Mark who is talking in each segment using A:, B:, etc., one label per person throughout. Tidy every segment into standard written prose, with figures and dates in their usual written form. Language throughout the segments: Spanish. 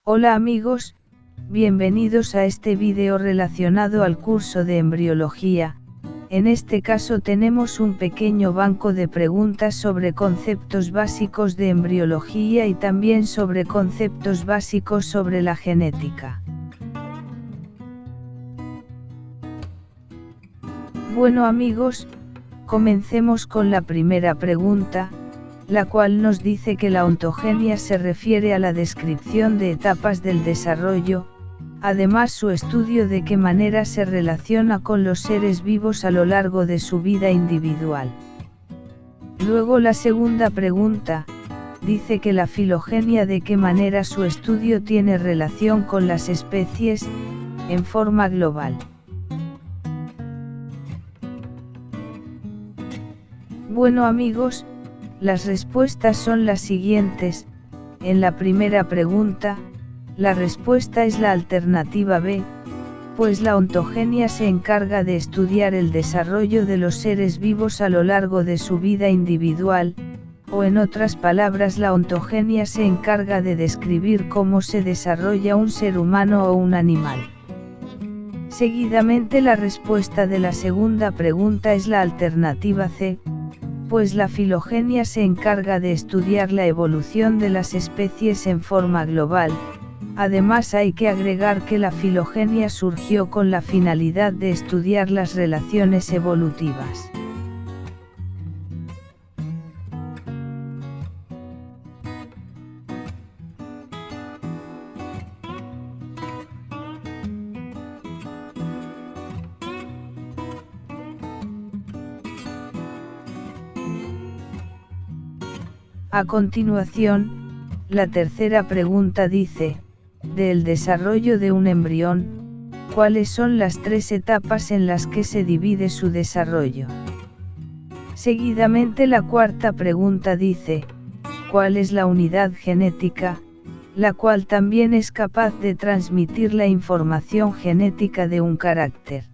A: Hola amigos, bienvenidos a este vídeo relacionado al curso de embriología. En este caso tenemos un pequeño banco de preguntas sobre conceptos básicos de embriología y también sobre conceptos básicos sobre la genética. Bueno amigos, comencemos con la primera pregunta, la cual nos dice que la ontogenia se refiere a la descripción de etapas del desarrollo, además su estudio de qué manera se relaciona con los seres vivos a lo largo de su vida individual. Luego la segunda pregunta, dice que la filogenia de qué manera su estudio tiene relación con las especies, en forma global. Bueno amigos, las respuestas son las siguientes. En la primera pregunta, la respuesta es la alternativa B, pues la ontogenia se encarga de estudiar el desarrollo de los seres vivos a lo largo de su vida individual, o en otras palabras la ontogenia se encarga de describir cómo se desarrolla un ser humano o un animal. Seguidamente la respuesta de la segunda pregunta es la alternativa C, pues la filogenia se encarga de estudiar la evolución de las especies en forma global. Además hay que agregar que la filogenia surgió con la finalidad de estudiar las relaciones evolutivas. A continuación, la tercera pregunta dice, del desarrollo de un embrión, ¿cuáles son las tres etapas en las que se divide su desarrollo? Seguidamente la cuarta pregunta dice, ¿cuál es la unidad genética, la cual también es capaz de transmitir la información genética de un carácter?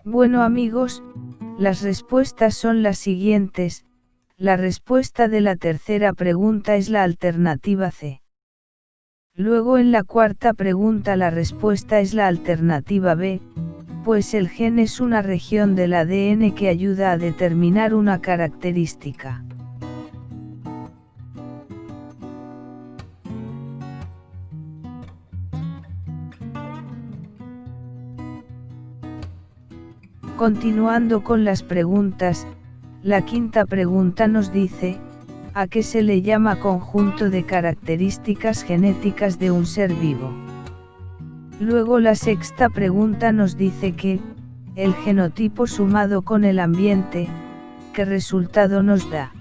A: Bueno amigos, las respuestas son las siguientes. La respuesta de la tercera pregunta es la alternativa C. Luego en la cuarta pregunta la respuesta es la alternativa B, pues el gen es una región del ADN que ayuda a determinar una característica. Continuando con las preguntas, la quinta pregunta nos dice, ¿a qué se le llama conjunto de características genéticas de un ser vivo? Luego la sexta pregunta nos dice que, el genotipo sumado con el ambiente, ¿qué resultado nos da?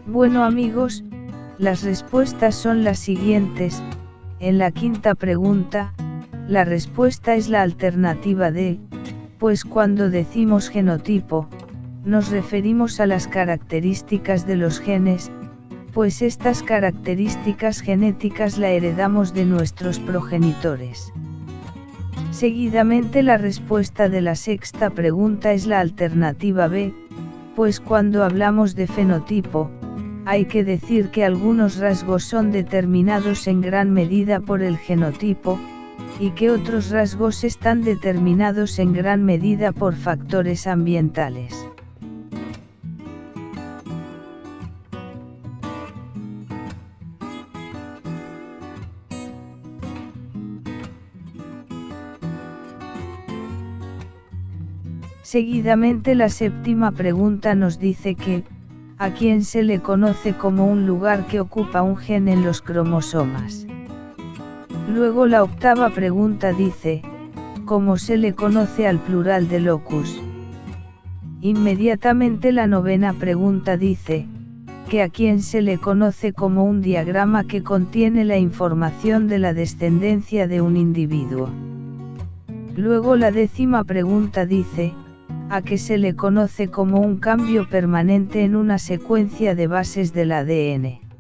A: Bueno amigos, las respuestas son las siguientes. En la quinta pregunta, la respuesta es la alternativa D, pues cuando decimos genotipo, nos referimos a las características de los genes, pues estas características genéticas la heredamos de nuestros progenitores. Seguidamente la respuesta de la sexta pregunta es la alternativa B, pues cuando hablamos de fenotipo, hay que decir que algunos rasgos son determinados en gran medida por el genotipo, y que otros rasgos están determinados en gran medida por factores ambientales. Seguidamente la séptima pregunta nos dice que, ¿a quién se le conoce como un lugar que ocupa un gen en los cromosomas? Luego la octava pregunta dice, ¿cómo se le conoce al plural de locus? Inmediatamente la novena pregunta dice, que a quién se le conoce como un diagrama que contiene la información de la descendencia de un individuo. Luego la décima pregunta dice, a qué se le conoce como un cambio permanente en una secuencia de bases del ADN.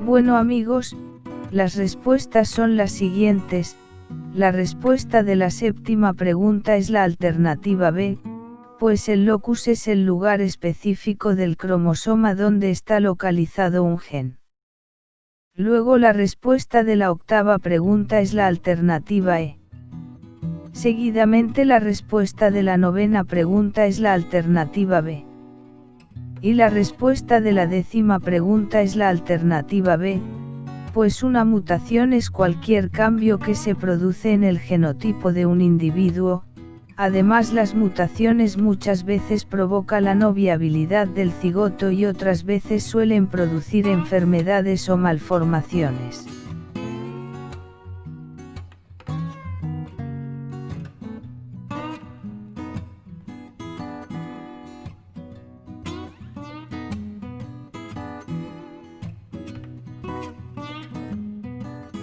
A: Bueno amigos, Las respuestas son las siguientes. La respuesta de la séptima pregunta es la alternativa B, pues el locus es el lugar específico del cromosoma donde está localizado un gen. Luego la respuesta de la octava pregunta es la alternativa E. Seguidamente la respuesta de la novena pregunta es la alternativa B. Y la respuesta de la décima pregunta es la alternativa B, pues una mutación es cualquier cambio que se produce en el genotipo de un individuo. Además, las mutaciones muchas veces provocan la no viabilidad del cigoto y otras veces suelen producir enfermedades o malformaciones.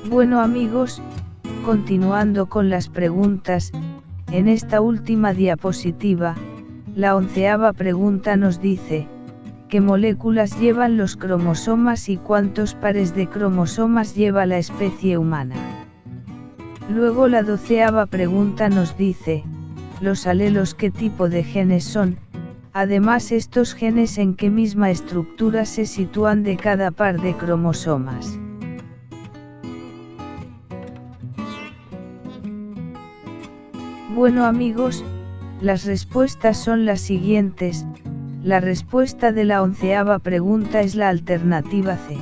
A: Bueno amigos, continuando con las preguntas, en esta última diapositiva, la 11ª pregunta nos dice, ¿qué moléculas llevan los cromosomas y cuántos pares de cromosomas lleva la especie humana? Luego la 12ª pregunta nos dice, los alelos qué tipo de genes son, además estos genes en qué misma estructura se sitúan de cada par de cromosomas. Bueno amigos, las respuestas son las siguientes. La respuesta de la 11ª pregunta es la alternativa C.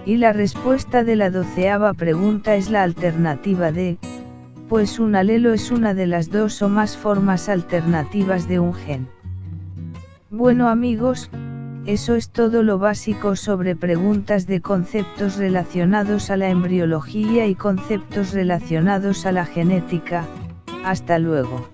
A: Y la respuesta de la 12ª pregunta es la alternativa D, pues un alelo es una de las dos o más formas alternativas de un gen. Bueno amigos, eso es todo lo básico sobre preguntas de conceptos relacionados a la embriología y conceptos relacionados a la genética. Hasta luego.